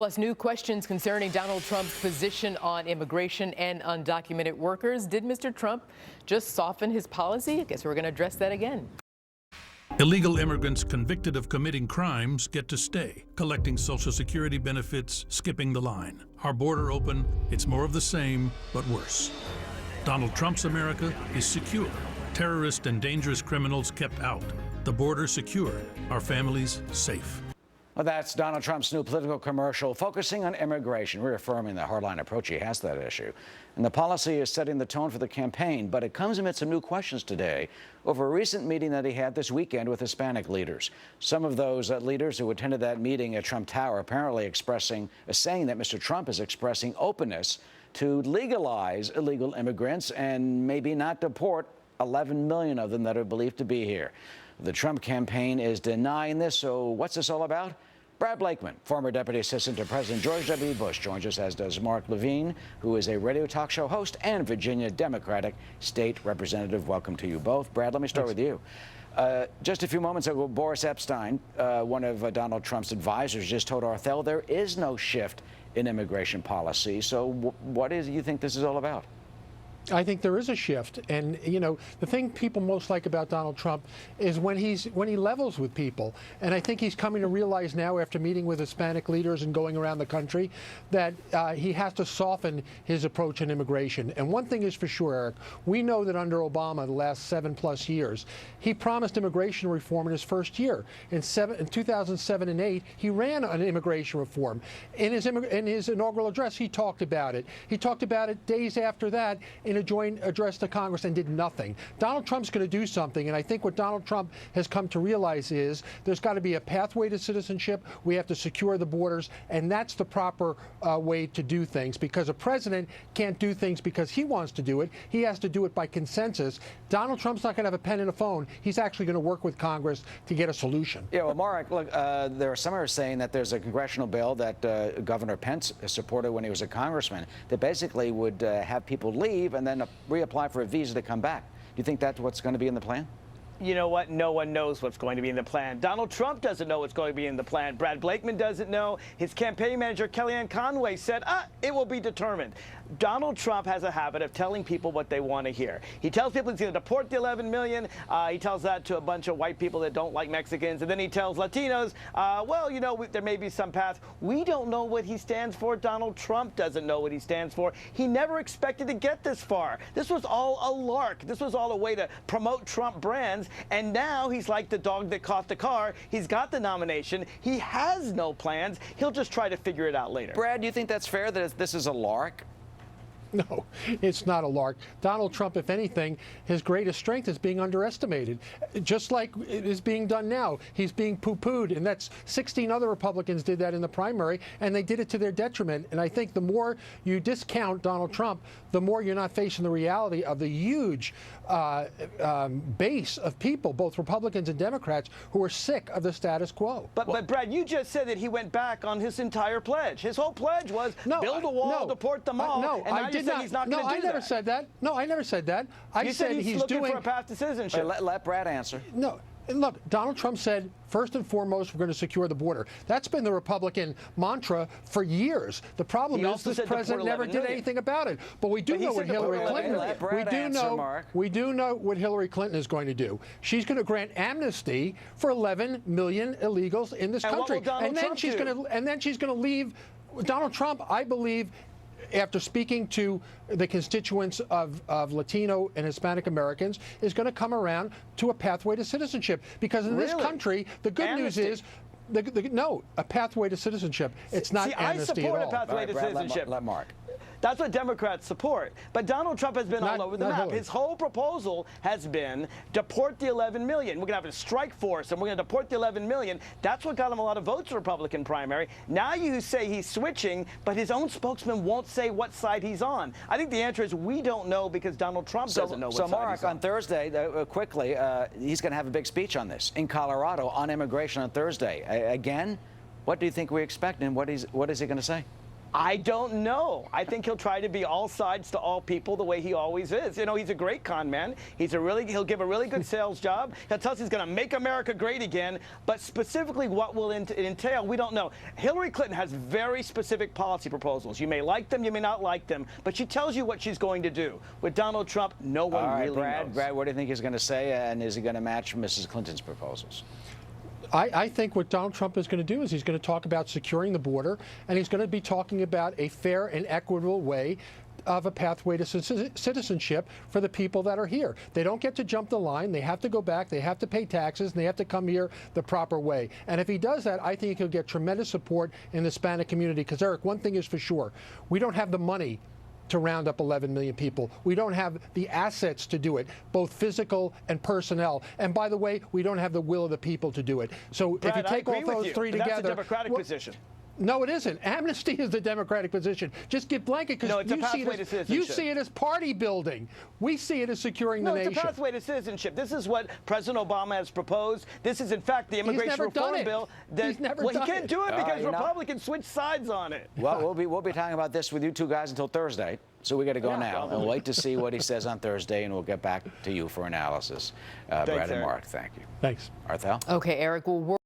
Plus, new questions concerning Donald Trump's position on immigration and undocumented workers. Did Mr. Trump just soften his policy? I guess we're going to address that again. Illegal immigrants convicted of committing crimes get to stay, collecting Social Security benefits, skipping the line. Our border open, it's more of the same, but worse. Donald Trump's America is secure. Terrorists and dangerous criminals kept out. The border secure. Our families safe. Well, that's Donald Trump's new political commercial focusing on immigration, reaffirming the hardline approach he has to that issue. And the policy is setting the tone for the campaign, but it comes amid some new questions today over a recent meeting that he had this weekend with Hispanic leaders. Some of those leaders who attended that meeting at Trump Tower apparently saying that Mr. Trump is expressing openness to legalize illegal immigrants and maybe not deport 11 million of them that are believed to be here. The Trump campaign is denying this, so what's this all about? Brad Blakeman, former Deputy Assistant to President George W. Bush, joins us, as does Mark Levine, who is a radio talk show host and Virginia Democratic State Representative. Welcome to you both. Brad, let me start with you. Just a few moments ago, Boris Epshteyn, one of Donald Trump's advisors, just told Othello there is no shift in immigration policy. So what do you think this is all about? I think there is a shift, and you know, the thing people most like about Donald Trump is when he levels with people, and I think he's coming to realize now, after meeting with Hispanic leaders and going around the country, that he has to soften his approach on immigration. And one thing is for sure, Eric, we know that under Obama, the last 7+ years, he promised immigration reform in his first year. In 2007 and 2008, he ran on immigration reform. In his inaugural address, he talked about it. He talked about it days after that in a joint address to Congress and did nothing. Donald Trump's going to do something, and I think what Donald Trump has come to realize is there's got to be a pathway to citizenship. We have to secure the borders, and that's the proper way to do things, because a president can't do things because he wants to do it. He has to do it by consensus. Donald Trump's not going to have a pen and a phone. He's actually going to work with Congress to get a solution. Yeah, well, Mark, look, there are some who are saying that there's a congressional bill that Governor Pence supported when he was a congressman that basically would have people leave and then reapply for a visa to come back. Do you think that's what's going to be in the plan? You know what? No one knows what's going to be in the plan. Donald Trump doesn't know what's going to be in the plan. Brad Blakeman doesn't know. His campaign manager, Kellyanne Conway, said, it will be determined. Donald Trump has a habit of telling people what they want to hear. He tells people he's going to deport the 11 million. He tells that to a bunch of white people that don't like Mexicans. And then he tells Latinos, well, you know, there may be some path. We don't know what he stands for. Donald Trump doesn't know what he stands for. He never expected to get this far. This was all a lark. This was all a way to promote Trump brands. And now he's like the dog that caught the car. He's got the nomination. He has no plans. He'll just try to figure it out later. Brad, do you think that's fair, that this is a lark? No, it's not a lark. Donald Trump, if anything, his greatest strength is being underestimated, just like it is being done now. He's being poo-pooed, and that's 16 other Republicans did that in the primary, and they did it to their detriment. And I think the more you discount Donald Trump, the more you're not facing the reality of the huge base of people, both Republicans and Democrats, who are sick of the status quo. But Brad, you just said that he went back on his entire pledge. His whole pledge was build a wall, deport them all. No, I did not. He's not going to do that. I never said that. No, I never said that. You said he's looking for a path to citizenship. Let Brad answer. No. Look, Donald Trump said, first and foremost, we're going to secure the border. That's been the Republican mantra for years. The problem is this president never did anything about it. But we do know what Hillary Clinton. We do know what Hillary Clinton is going to do. She's going to grant amnesty for 11 million illegals in this country, and then she's going to leave. Donald Trump, I believe, after speaking to the constituents of Latino and Hispanic Americans, is going to come around to a pathway to citizenship. Because in this country, the good news is, no, a pathway to citizenship. It's not amnesty at all. I support a pathway to citizenship. Let Mark. That's what Democrats support. But Donald Trump has been all over the map. Hillary. His whole proposal has been deport the 11 million. We're going to have a strike force, and we're going to deport the 11 million. That's what got him a lot of votes in the Republican primary. Now you say he's switching, but his own spokesman won't say what side he's on. I think the answer is we don't know because Donald Trump doesn't know what side he's on. So, Mark, on Thursday, quickly, he's going to have a big speech on this in Colorado on immigration on Thursday. Again, what do you think we expect, and what is he going to say? I don't know. I think he'll try to be all sides to all people the way he always is. You know, he's a great con man. He'll give a really good sales job. He'll tell us he's going to make America great again. But specifically what will it entail, we don't know. Hillary Clinton has very specific policy proposals. You may like them, you may not like them, but she tells you what she's going to do. With Donald Trump, no one really knows. Brad, what do you think he's going to say, and is he going to match Mrs. Clinton's proposals? I think what Donald Trump is going to do is he's going to talk about securing the border, and he's going to be talking about a fair and equitable way of a pathway to citizenship for the people that are here. They don't get to jump the line. They have to go back. They have to pay taxes, and they have to come here the proper way. And if he does that, I think he'll get tremendous support in the Hispanic community. Because, Eric, one thing is for sure, we don't have the money to round up 11 million people. We don't have the assets to do it, both physical and personnel. And by the way, we don't have the will of the people to do it. So Brad, if you take all those three together, that's a Democratic position. No, it isn't. Amnesty is the Democratic position. Just get blanket because you see it as party building. We see it as securing the nation. It's a pathway to citizenship. This is what President Obama has proposed. This is, in fact, the immigration reform bill. He's never done it. He can't do it because Republicans switch sides on it. Well, we'll be talking about this with you two guys until Thursday. So we got to go now and wait to see what he says on Thursday, and we'll get back to you for analysis. Brad and Mark, thank you. Thanks. Arthel? Okay, Eric. Well,